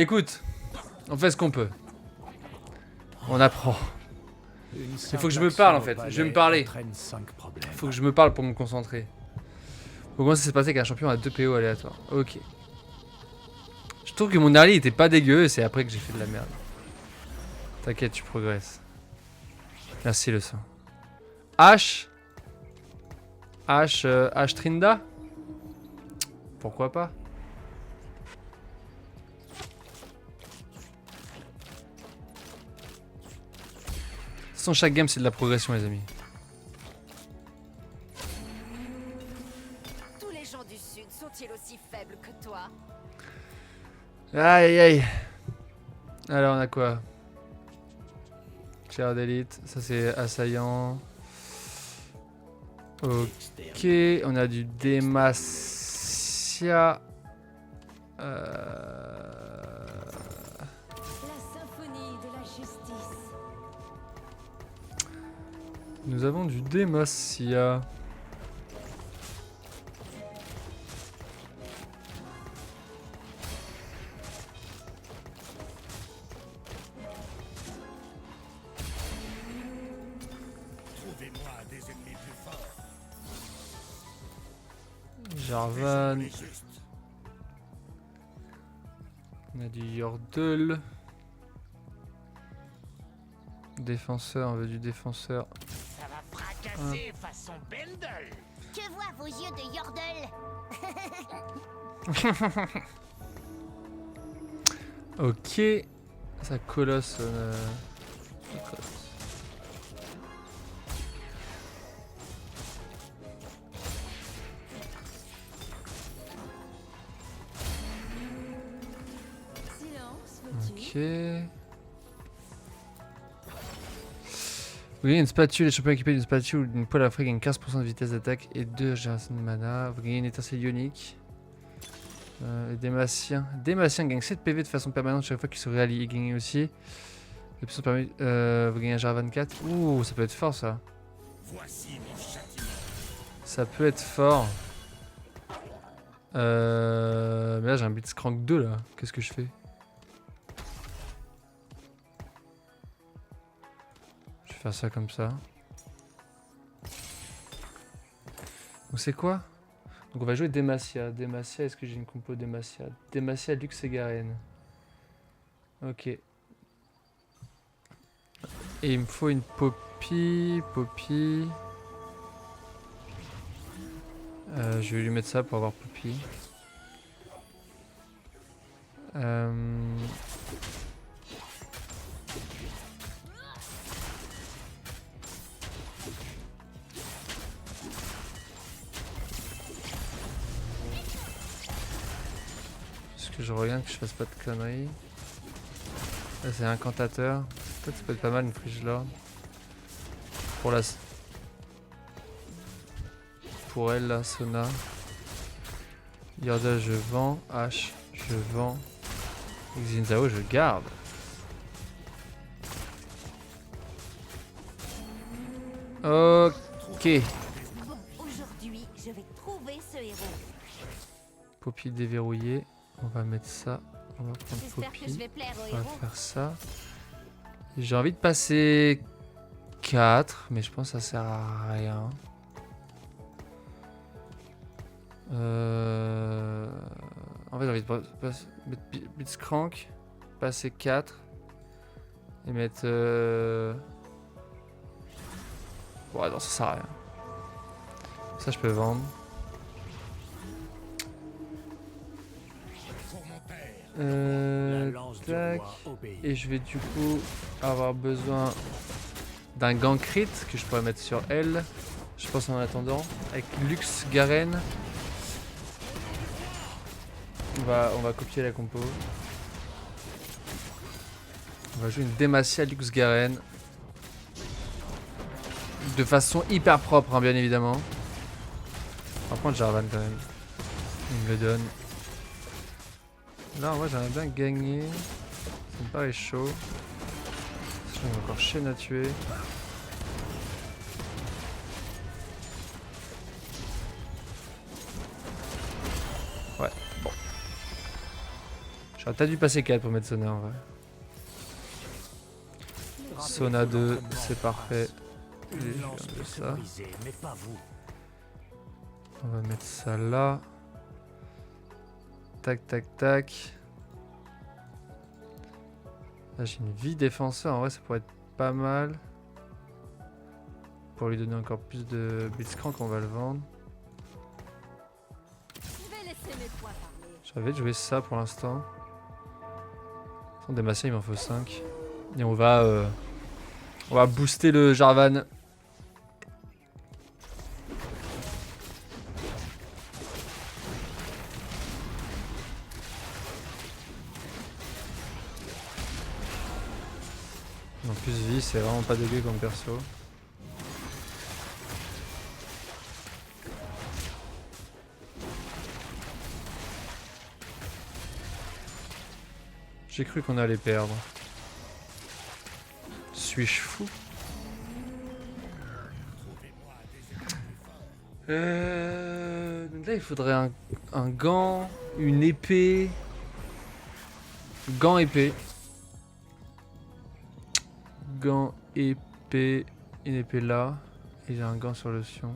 Écoute, on fait ce qu'on peut. On apprend. Il faut que je me parle en fait. Je vais me parler. Il faut que je me parle pour me concentrer. Comment ça s'est passé qu'un champion a 2 PO aléatoires? Ok. Je trouve que mon early était pas dégueu et c'est après que j'ai fait de la merde. T'inquiète, tu progresses. Merci le sang. H. H Trinda? Pourquoi pas? Sans chaque game c'est de la progression les amis. Tous les gens du Sud sont-ils aussi faibles que toi? Aïe aïe. Alors on a quoi? Cher d'élite, ça c'est assaillant. Ok, on a du Demacia. La symphonie de la justice. Nous avons du Demacia. Jarvan. On a du Yordle. Défenseur, on veut du défenseur. Ça va fracasser façon Bendel. Que voient vos yeux de Yordle? Ok. Ça colosse. Silence, Ok. Vous gagnez une spatule, les champions équipés d'une spatule ou d'une poêle à frais gagnent 15% de vitesse d'attaque et 2 générations de mana. Vous gagnez une étincelle ionique. Les Dématiens. Dématiens gagnent 7 PV de façon permanente chaque fois qu'ils se rallient. Ils gagnent aussi. Vous gagnez un Jarvan 4. Ouh, ça peut être fort ça. Ça peut être fort. Mais là j'ai un Blitzcrank 2 là. Qu'est-ce que je fais? Je vais faire ça comme ça. Donc c'est quoi? Donc on va jouer Demacia. Demacia, est-ce que j'ai une compo Demacia? Demacia, Lux et Garen. Ok. Et il me faut une Poppy. Poppy. Je vais lui mettre ça pour avoir Poppy. Que je regarde que je fasse pas de conneries. Là c'est un incantateur. Peut-être ça peut être pas mal une Frigelord. Pour elle là, Sona. Yordle je vends. H je vends. Xinzao je garde. Ok. Aujourd'hui, je vais trouver ce héros. Poppy déverrouillé. On va mettre ça. On va prendre J'espère que je Poppy. vais plaire au On va héros. faire ça. J'ai envie de passer 4, mais je pense que ça sert à rien. En fait, j'ai envie de mettre Blitzcrank, passer 4 et mettre. Ouais, non, ça sert à rien. Ça, je peux vendre. Tac. Et je vais du coup avoir besoin d'un gant crit que je pourrais mettre sur elle. Je pense en attendant. Avec Lux, Garen. On va copier la compo. On va jouer une Demacia Lux Garen. De façon hyper propre, hein, bien évidemment. On va prendre Jarvan quand même. Il me le donne. Là, moi j'aimerais bien gagner. Ça me paraît chaud. J'ai encore chaîne à tuer. Ouais, bon. J'aurais peut-être dû passer 4 pour mettre Sona en vrai. Sona 2, c'est parfait. Je viens de ça. On va mettre ça là. Tac, tac, tac. Là, j'ai une vie défenseur. En vrai, ça pourrait être pas mal. Pour lui donner encore plus de Blitzcrank, on va le vendre. J'avais joué ça pour l'instant. Sans démasser, il m'en faut 5. Et on va booster le Jarvan. En plus vie, c'est vraiment pas dégueu comme perso. J'ai cru qu'on allait perdre. Suis-je fou? Donc là, il faudrait un gant, une épée. Gant, épée. Gant, épée. Une épée là. Et j'ai un gant sur le sion.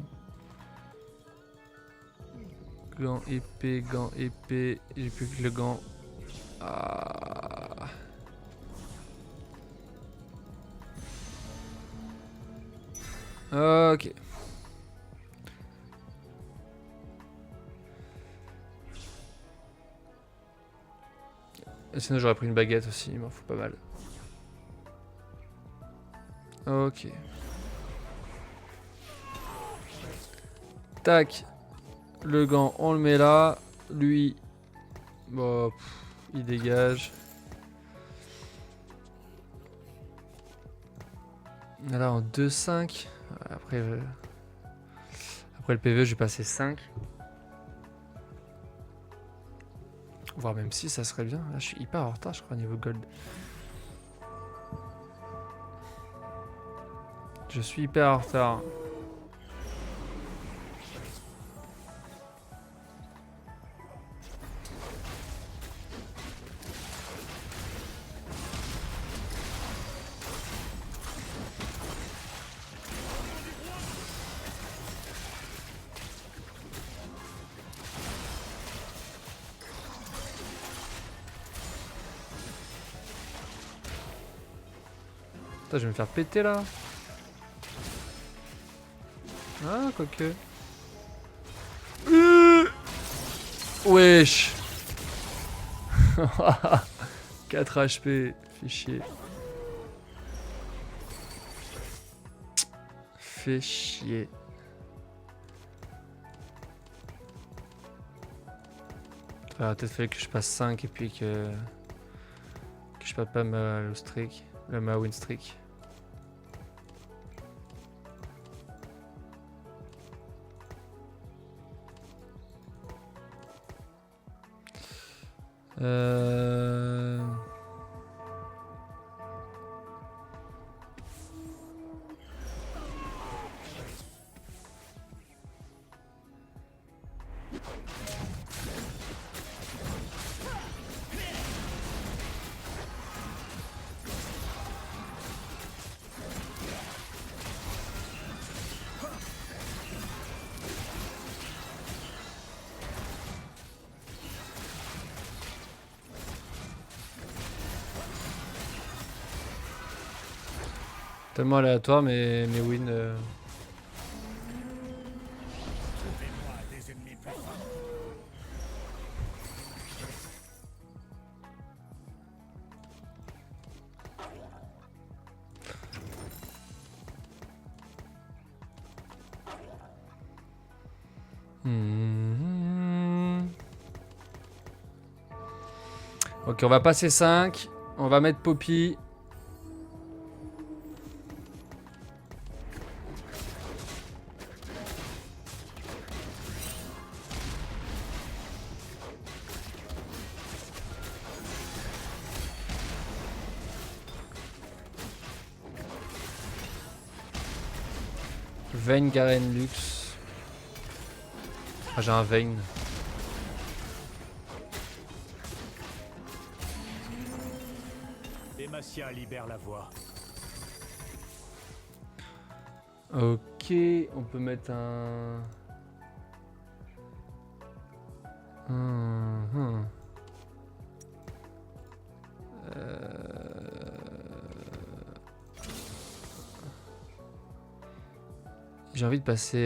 Gant, épée, gant, épée. J'ai plus que le gant. Ah. Ok. Et sinon j'aurais pris une baguette aussi, il m'en faut pas mal. Ok. Tac. Le gant, on le met là. Lui, bon, il dégage. Là en 2-5. Après le PV, je vais passer 5. Voire même 6, ça serait bien. Là, je suis hyper en retard, je crois, niveau gold. Je suis hyper en retard. Putain, je vais me faire péter là. Ah, quoique. Wesh. 4 HP, fait chier. Fait chier. Peut-être fallait que je passe 5 et puis que je passe pas ma streak, ma win streak. Tellement aléatoire mes wins. Ok, on va passer 5. On va mettre Poppy. Vayne, Garen, Lux. Ah, j'ai un Vayne. Demacia libère la voie. Ok, on peut mettre un... J'ai envie de passer...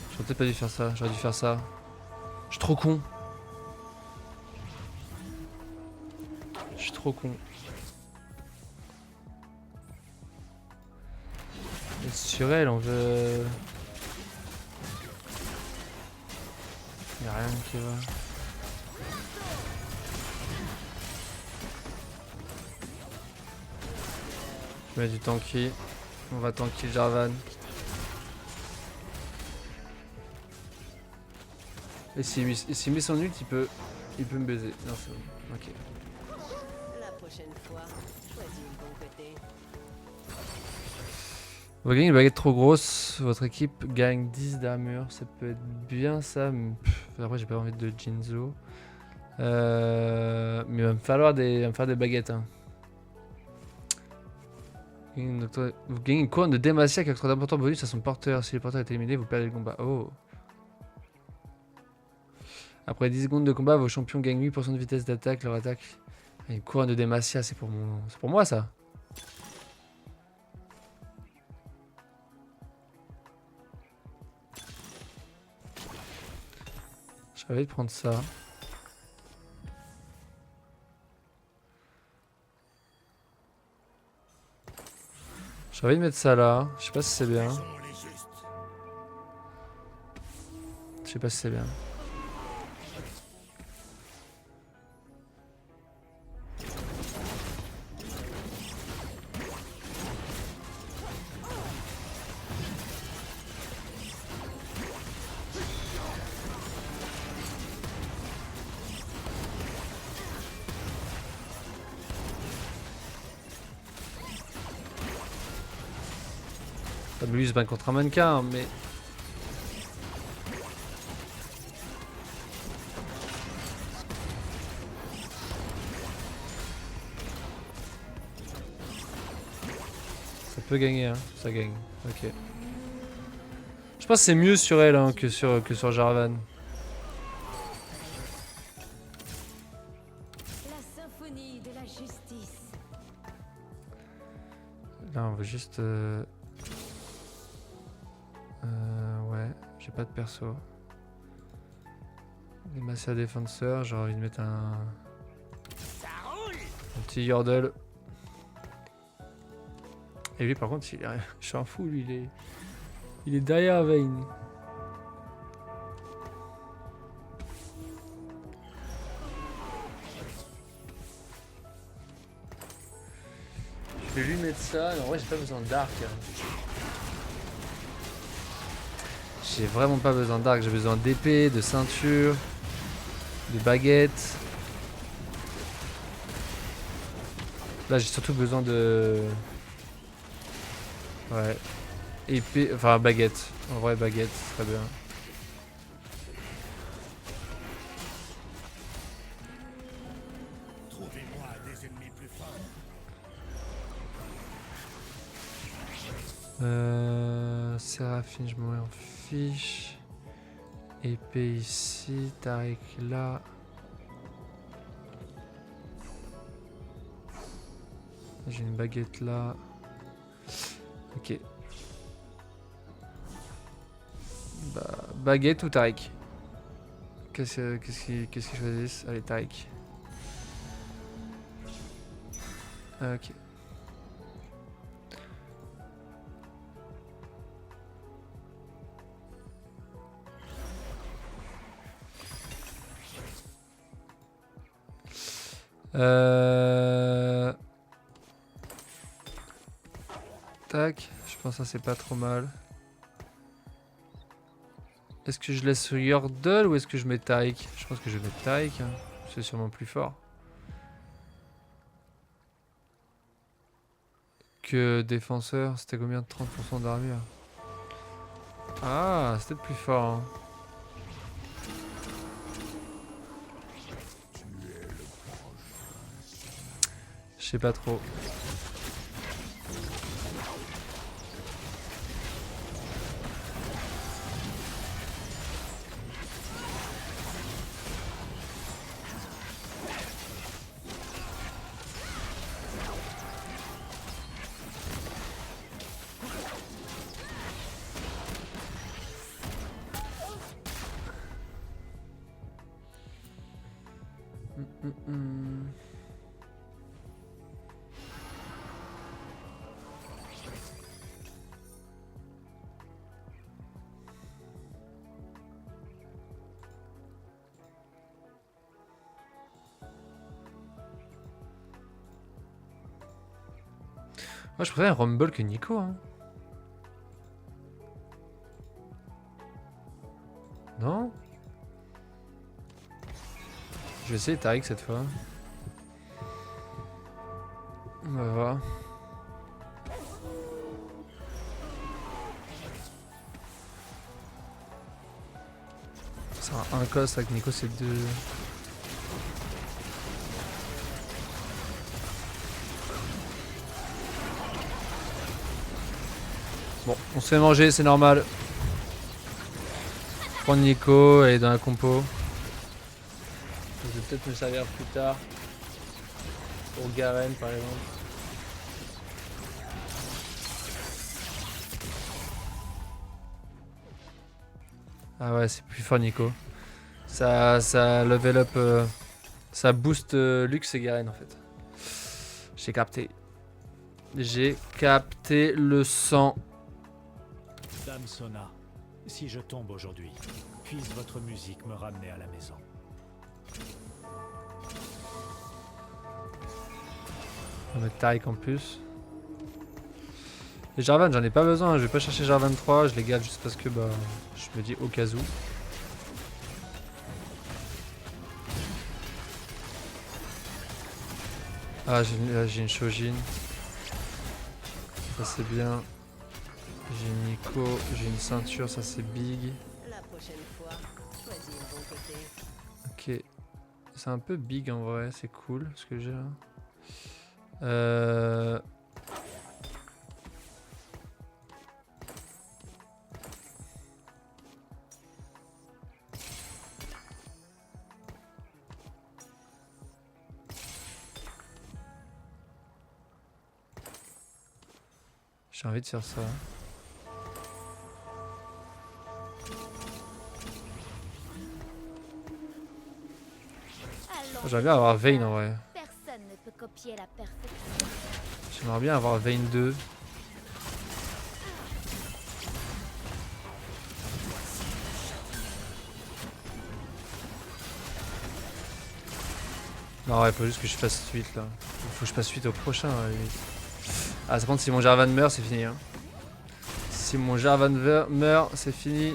J'aurais peut-être pas dû faire ça, j'aurais dû faire ça. Je suis trop con. Je suis trop con. Et sur elle, on veut... Y'a rien qui va. Je mets du tanky. On va tanky Jarvan. Et s'il met son ult, il peut me baiser. Non, c'est bon. Ok. La prochaine fois, choisis le bon côté. Vous gagnez une baguette trop grosse, votre équipe gagne 10 d'armure, ça peut être bien ça, mais après j'ai pas envie de Jinzo. Mais il va me falloir me faire des baguettes. Hein. Vous gagnez une couronne de Demacia qui octroie d'importants bonus à son porteur. Si le porteur est éliminé, vous perdez le combat. Oh. Après 10 secondes de combat, vos champions gagnent 8% de vitesse d'attaque, leur attaque. Une couronne de Demacia, c'est pour moi ça. J'avais de prendre ça. J'ai envie de mettre ça là. Je sais pas si c'est bien. Je sais pas si c'est bien. Lui il se bat contre un mannequin, mais... Ça peut gagner, hein. Ça gagne. Ok. Je pense que c'est mieux sur elle hein, que sur Jarvan. La symphonie de la justice. Là on veut juste... ouais, j'ai pas de perso. Demacia défenseur, j'ai envie de mettre un petit Yordle. Et lui par contre, je suis un fou, lui il est derrière Vayne. Je vais lui mettre ça, mais en vrai j'ai pas besoin d'arc. Hein. J'ai vraiment pas besoin d'arc, j'ai besoin d'épée, de ceinture, de baguette. Là j'ai surtout besoin de... Ouais. Épée, enfin baguette. En vrai baguette, très bien. Trouvez-moi des ennemis plus forts. Séraphine, je m'en fiche. Épée ici, Tariq là. J'ai une baguette là. Ok. Bah, baguette ou Tariq? Qu'est-ce qu'ils choisissent? Allez, Tariq. Ok. Tac, je pense que ça c'est pas trop mal. Est-ce que je laisse Yordle ou est-ce que je mets Tariq? Je pense que je vais mettre Tariq, hein. C'est sûrement plus fort. Que défenseur, c'était combien de 30% d'armure? Ah, c'est peut-être plus fort. Hein. Je sais pas trop. Moi je préfère un Rumble que Nico. Hein. Non? Je vais essayer Tariq cette fois. On va voir. C'est un cost avec Nico, c'est 2. Bon, on se fait manger, c'est normal. Prendre Nico et dans la compo. Je vais peut-être me servir plus tard. Pour Garen par exemple. Ah ouais, c'est plus fort Nico. Ça level up. Ça booste Lux et Garen en fait. J'ai capté. J'ai capté le sang. Dame Sona, si je tombe aujourd'hui, puisse votre musique me ramener à la maison. On va mettre Tariq en plus. Et Jarvan, j'en ai pas besoin, hein. Je vais pas chercher Jarvan 3, je les garde juste parce que bah, je me dis au cas où. Ah, j'ai une Shojin. Ça c'est bien. J'ai Nico, j'ai une ceinture, ça c'est big. La prochaine fois, choisis le bon côté. Ok. C'est un peu big en vrai, c'est cool ce que j'ai là. J'ai envie de faire ça. J'aimerais bien avoir Vayne en vrai. Personne ne peut copier la perfection. J'aimerais bien avoir Vayne 2. Non ouais, faut juste que je fasse suite là. Faut que je fasse suite au prochain à la limite. Ah, ça compte si mon Jarvan meurt, c'est fini. Hein. Si mon Jarvan meurt, c'est fini.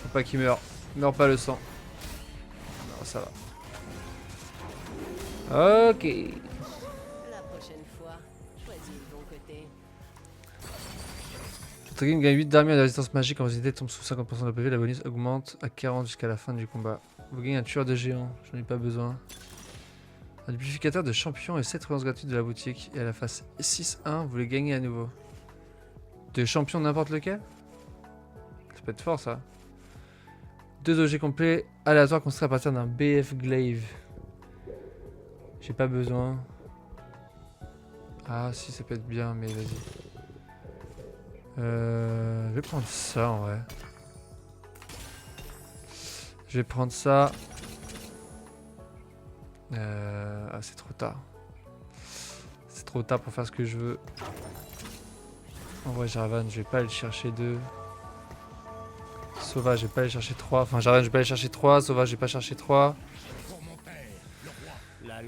Faut pas qu'il meure. Meurt pas le sang. Non, ça va. Ok. La prochaine fois, choisis le bon côté. Votre game gagne 8 d'armure et de résistance magique quand vos unités tombent sous 50% de PV. La bonus augmente à 40 jusqu'à la fin du combat. Vous gagnez un tueur de géant. J'en ai pas besoin. Un duplicateur de champion et 7 relances gratuites de la boutique. Et à la phase 6-1, vous les gagnez à nouveau. De champion n'importe lequel? Ça peut être fort ça. 2 objets complets aléatoires construits à partir d'un BF Glaive. J'ai pas besoin. Ah si, ça peut être bien, mais vas-y. Je vais prendre ça en vrai. Je vais prendre ça. Ah, c'est trop tard. C'est trop tard pour faire ce que je veux. En vrai, Jarvan, je vais pas aller chercher 2. Sauvage, je vais pas aller chercher 3. Enfin, Jarvan, je vais pas aller chercher 3. Sauvage, je vais pas chercher 3. Pour mon père, le roi, la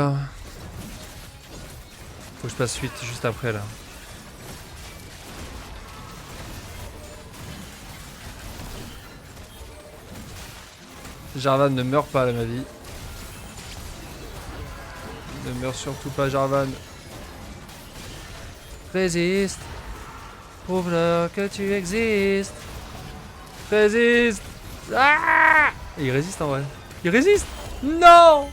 langue. Faut que je passe suite juste après là. Jarvan ne meurt pas là, ma vie. Ne meurs surtout pas, Jarvan. Résiste. Prouve-leur que tu existes. Résiste. Ah! Il résiste en vrai. Il résiste. Non.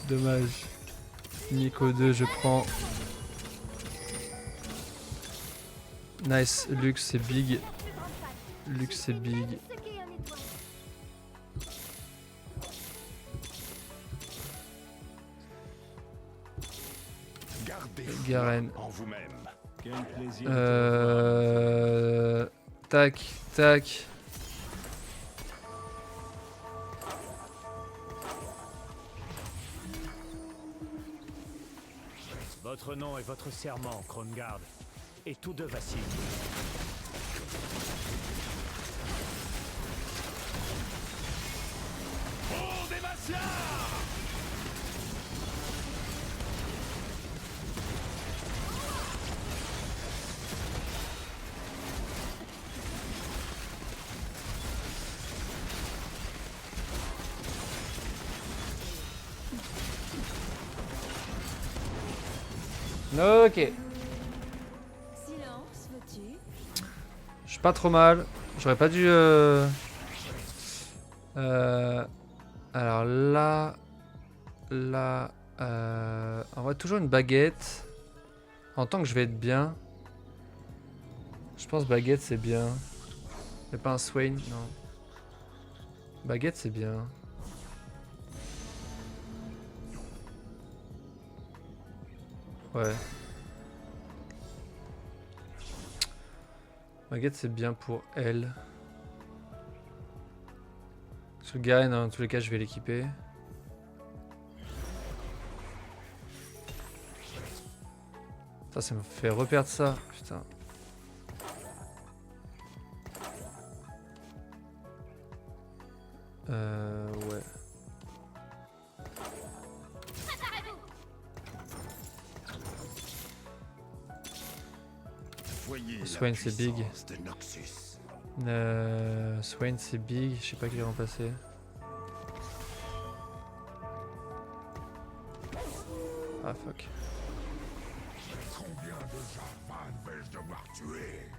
Dommage. Nico 2, je prends. Nice. Lux, c'est big. Lux, c'est big. Garen. Tac, tac. Votre nom et votre serment, Krongarde. Et tous deux vacillent. Pour Demacia! Ok. Silence, veux-tu? Je suis pas trop mal. J'aurais pas dû... Alors là... Là... En vrai, toujours une baguette. En tant que je vais être bien. Je pense baguette, c'est bien. Y'a pas un Swain? Non. Baguette, c'est bien. Ouais. Baguette, c'est bien pour elle. Sur le Garen, dans tous les cas, je vais l'équiper. Ça me fait reperdre ça. Putain. Ouais. Swain c'est big. Swain c'est big, je sais pas qui est remplacé. Ah fuck. Combien de Jarvan vais-je devoir tuer?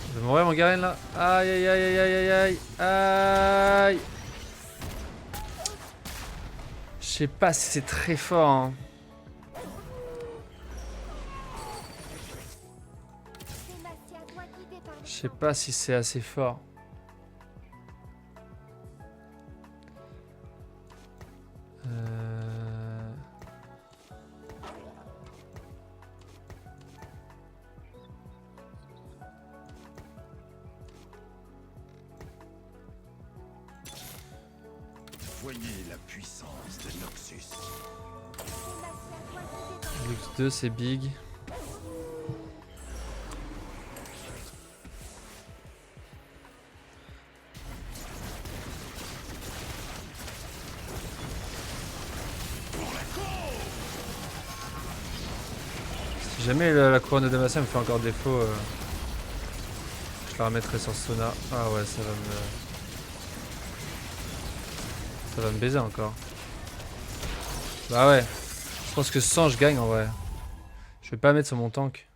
Je vais mourir mon Garen là. Aïe aïe aïe aïe aïe aïe aïe. Je sais pas si c'est très fort hein. Je sais pas si c'est assez fort. Voyez la puissance de Noxus. Lux 2 c'est big. Si jamais la couronne de Demacia me fait encore défaut, je la remettrai sur Sona. Ah ouais, ça va me baiser encore. Bah ouais. Je pense que sans je gagne en vrai. Je vais pas mettre sur mon tank.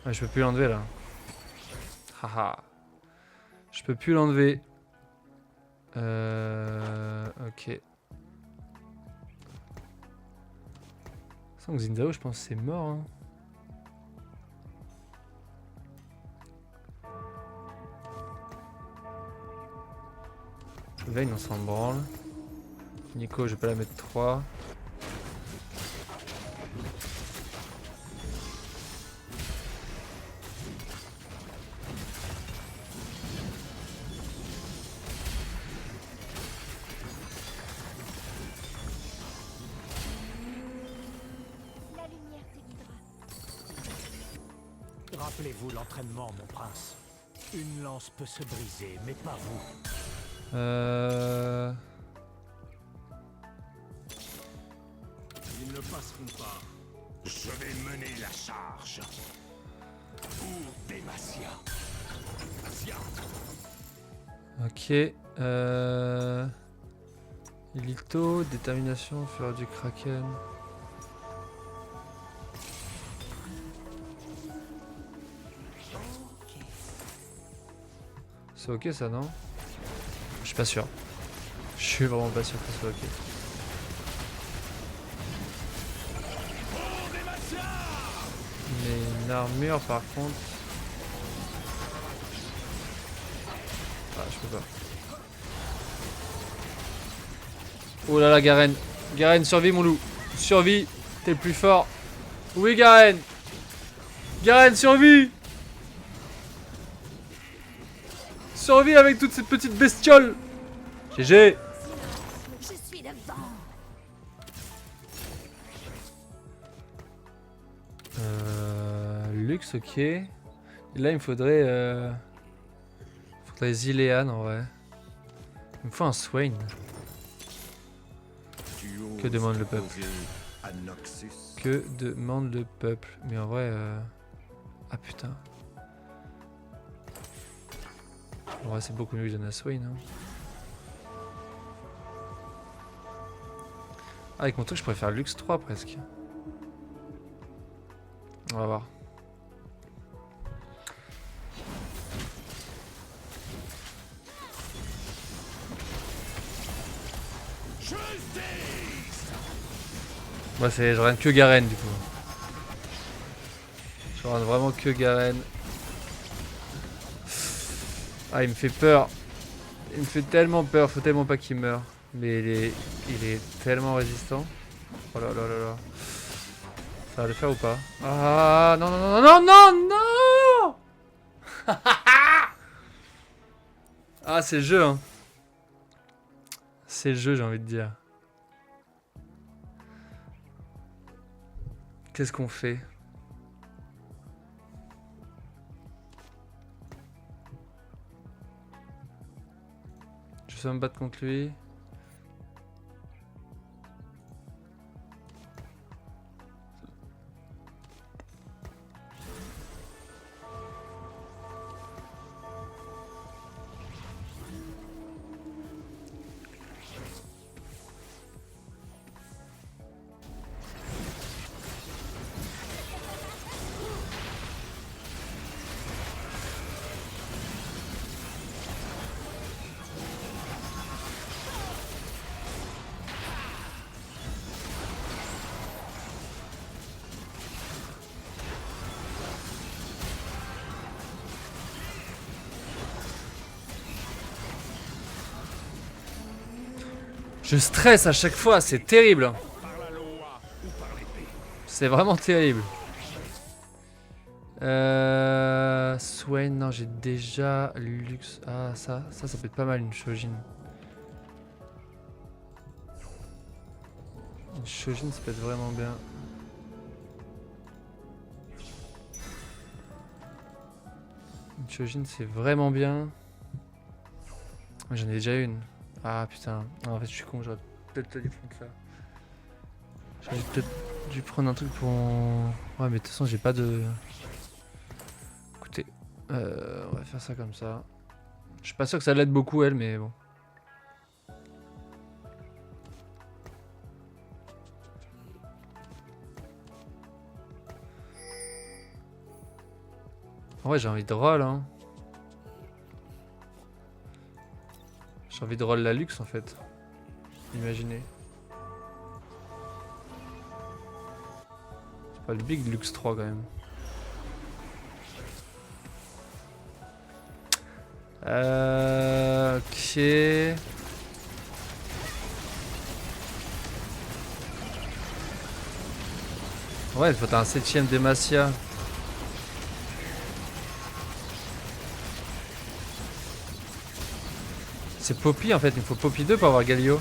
Ouais, je peux plus l'enlever là. Haha. Je peux plus l'enlever. Ok. Sans Xindao, je pense que c'est mort. Hein. Vayne, on s'en branle. Nico, je vais pas la mettre 3. Rappelez-vous l'entraînement, mon prince. Une lance peut se briser, mais pas vous. Ils ne passeront pas. Je vais mener la charge. Pour Demacia. Ok. Lito, détermination, fureur du Kraken. C'est ok ça, non? Je suis pas sûr. Je suis vraiment pas sûr que ce soit ok. Mais une armure par contre. Ah, je peux pas. Oh là là, Garen. Garen, survie mon loup. Survie. T'es le plus fort. Oui, Garen. Garen, survie. Survie avec toutes ces petites bestioles. GG. Je suis devant. Lux, ok. Et là, il me faudrait... faudrait Zilean en vrai. Il me faut un Swain. Que demande le peuple? Que demande le peuple? Mais en vrai... Ah putain. En vrai, c'est beaucoup mieux que Jonas Swain. Hein. Ah, avec mon truc, je pourrais faire Lux 3 presque. On va voir. Moi, c'est je regarde que Garen du coup. Je regarde vraiment que Garen. Ah, il me fait peur. Il me fait tellement peur, faut tellement pas qu'il meure. Mais il est tellement résistant. Oh là là là là. Ça va le faire ou pas? Ah non non non non non non non. Ah, c'est le jeu hein. C'est le jeu, j'ai envie de dire. Qu'est-ce qu'on fait? Je vais me battre contre lui. Je stresse à chaque fois, c'est terrible. C'est vraiment terrible. Swain, non, j'ai déjà Lux. Ah, ça peut être pas mal une Shojin. Une Shojin, ça peut être vraiment bien. Une Shojin, c'est vraiment bien. J'en ai déjà une. Ah putain, ah, en fait je suis con, j'aurais peut-être pas dû prendre ça. J'aurais peut-être dû prendre un truc pour... Ouais mais de toute façon j'ai pas de... Écoutez, on va faire ça comme ça. Je suis pas sûr que ça l'aide beaucoup elle, mais bon. En vrai j'ai envie de roll hein. J'ai envie de roll la luxe en fait. Imaginez. C'est pas le big luxe 3 quand même. Ok. Ouais, il faut un 7ème Demacia. C'est Poppy en fait, il me faut Poppy 2 pour avoir Galio.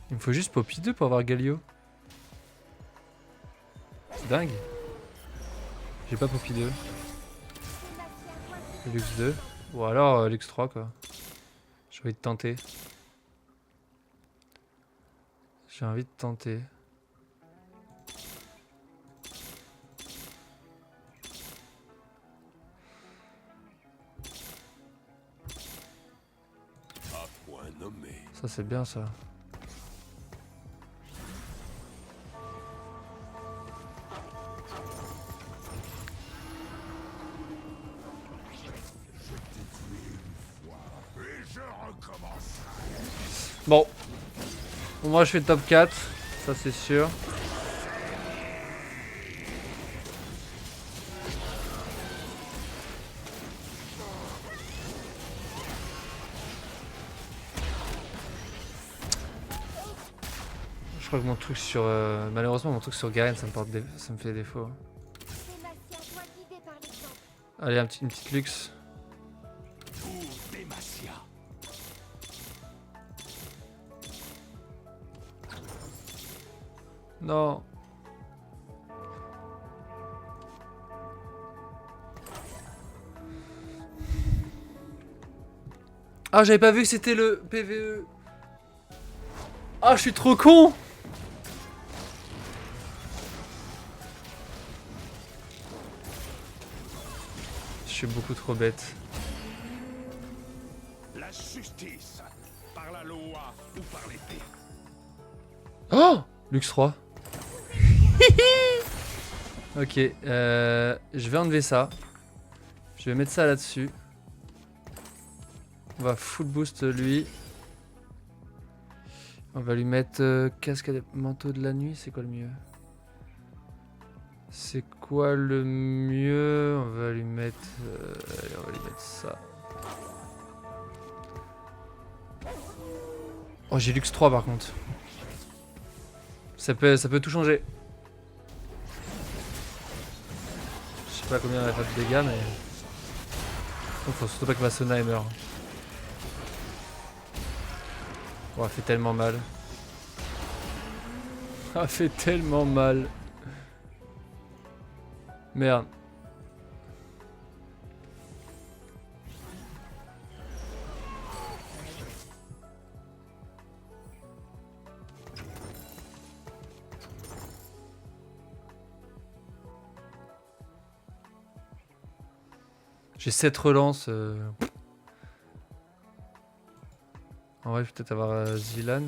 Il me faut juste Poppy 2 pour avoir Galio. C'est dingue. J'ai pas Poppy 2. Lux 2. Ou alors Lux 3 quoi. J'ai envie de tenter. J'ai envie de tenter. Ça c'est bien ça. Bon. Moi je fais top 4, ça c'est sûr. Je crois que mon truc sur... malheureusement mon truc sur Garen ça me fait défaut. Allez une petite luxe. Non. Ah j'avais pas vu que c'était le PVE. Ah je suis trop con. Je suis beaucoup trop bête. La justice, par la loi ou par l'épée. Oh Lux 3. Ok, je vais enlever ça. Je vais mettre ça là-dessus. On va full boost lui. On va lui mettre casque et manteau de la nuit. C'est quoi le mieux? C'est quoi le mieux? On va lui mettre... allez, on va lui mettre ça. Oh, j'ai Lux 3 par contre. Ça peut tout changer. Je sais pas combien elle va faire de dégâts, mais... Il faut surtout pas que ma Sona meure. Oh, elle fait tellement mal. Elle fait tellement mal. Merde. J'ai 7 relances. En vrai, je vais peut-être avoir Zilan.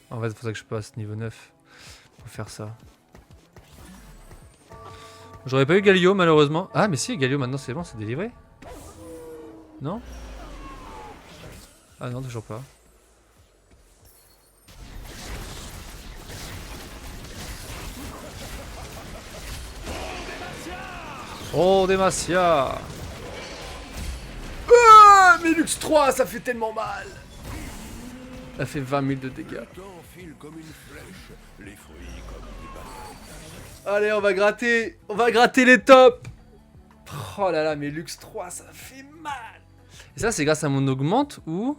En fait, il faudrait que je passe niveau 9 pour faire ça. J'aurais pas eu Galio malheureusement. Ah, mais si, Galio maintenant c'est bon, c'est délivré. Non? Ah non, toujours pas. Oh, Demacia! Ah, mais Lux 3, ça fait tellement mal! Ça fait 20 000 de dégâts. Allez, on va gratter! On va gratter les tops! Oh là là, mais Lux 3, ça fait mal! Et ça, c'est grâce à mon augmente ou...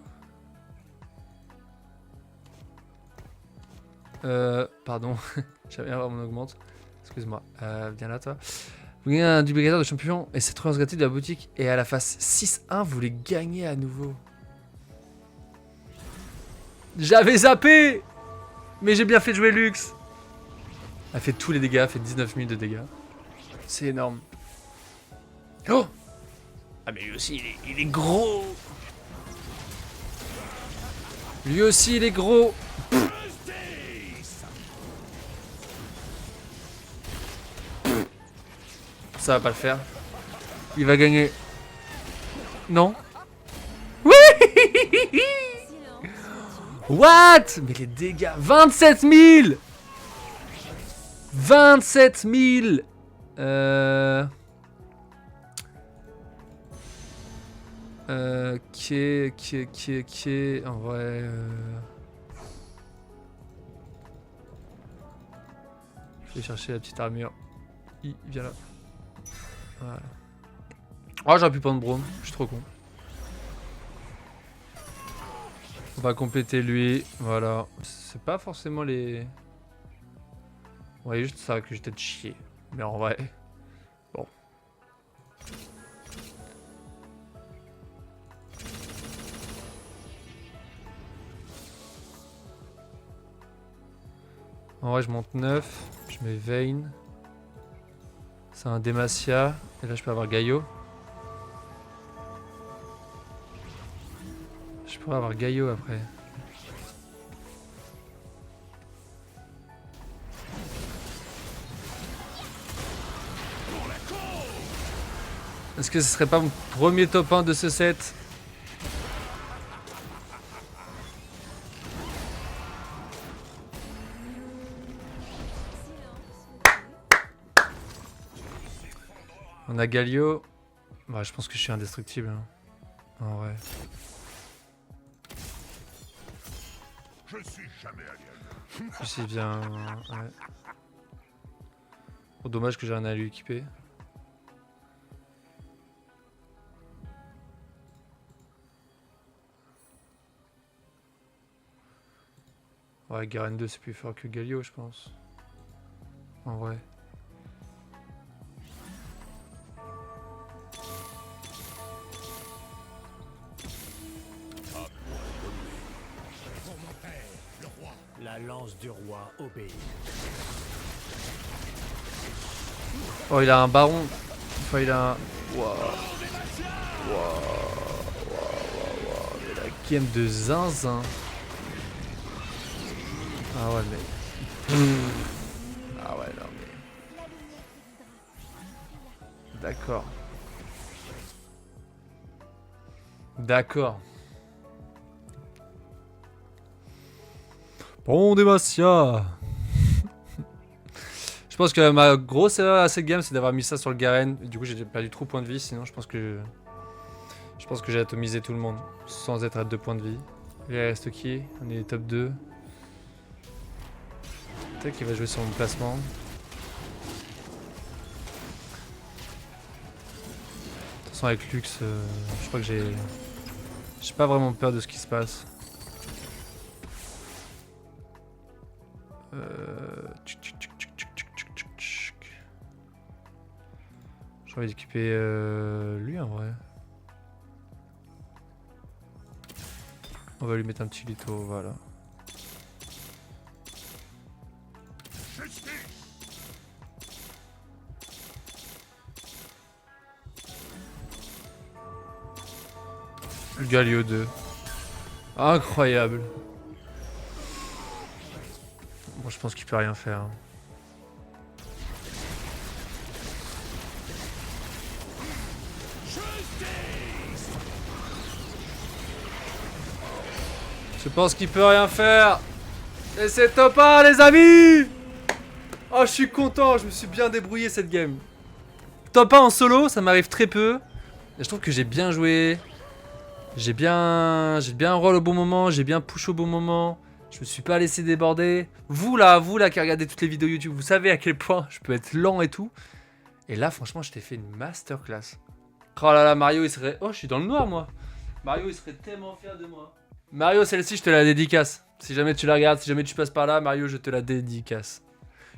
Pardon, j'avais avoir mon augmente. Excuse-moi, viens là toi. Vous gagnez un duplicateur de champion et cette relance gratuite de la boutique. Et à la phase 6-1, vous les gagnez à nouveau. J'avais zappé! Mais j'ai bien fait de jouer Lux. Elle fait tous les dégâts, elle fait 19 000 de dégâts. C'est énorme. Oh! Ah mais lui aussi, il est gros! Lui aussi, il est gros! Ça va pas le faire. Il va gagner. Non. Oui. What? Mais les dégâts. 27 000. 27 000. Qui est en vrai. Je vais chercher la petite armure. Il vient là. Voilà. Oh, j'aurais pu prendre Braum, je suis trop con. On va compléter lui, voilà. C'est pas forcément les... On voyait juste ça que j'étais de chier. Mais en vrai... Bon. En vrai, je monte 9. Je mets Vayne. C'est un Demacia. Et là, je peux avoir Gaio. pourrais avoir Gaio après. Est-ce que ce serait pas mon premier top 1 de ce set? On a Galio. Bah, je pense que je suis indestructible. Hein. En vrai. Je suis jamais allé. Je sais bien. Ouais. Oh, dommage que j'ai rien à lui équiper. Ouais, Garen 2 c'est plus fort que Galio, je pense. En vrai. La lance du roi obéit. Oh, il a un baron. Enfin, il a un. Waouh. Mais la game de zinzin. Ah ouais, mais. Ah ouais, non, mais. D'accord. D'accord. Bon, Demacia. Je pense que ma grosse erreur à cette game, c'est d'avoir mis ça sur le Garen. Du coup, j'ai perdu trop de points de vie. Sinon, je pense que j'ai atomisé tout le monde sans être à 2 points de vie. Il reste qui? On est top 2. Peut-être qu'il va jouer sur mon placement. De toute façon, avec Lux, je crois que j'ai pas vraiment peur de ce qui se passe. J'ai envie d'équiper lui en vrai. On va lui mettre un petit litho, voilà. Galio 2. Incroyable. Bon, je pense qu'il peut rien faire. Je pense qu'il peut rien faire. Et c'est top 1 les amis. Oh, je suis content, je me suis bien débrouillé cette game. Top 1 en solo, ça m'arrive très peu. Et je trouve que j'ai bien joué. J'ai bien roll au bon moment, j'ai bien push au bon moment. Je me suis pas laissé déborder. Vous là qui regardez toutes les vidéos YouTube, vous savez à quel point je peux être lent et tout. Et là, franchement, je t'ai fait une masterclass. Oh là là, Mario, il serait... Oh, je suis dans le noir, moi. Mario, il serait tellement fier de moi. Mario, celle-ci, je te la dédicace. Si jamais tu la regardes, si jamais tu passes par là, Mario, je te la dédicace.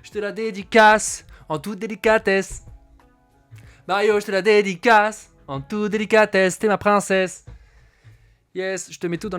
Je te la dédicace en toute délicatesse. Mario, je te la dédicace en toute délicatesse. T'es ma princesse. Yes, je te mets tout dans les...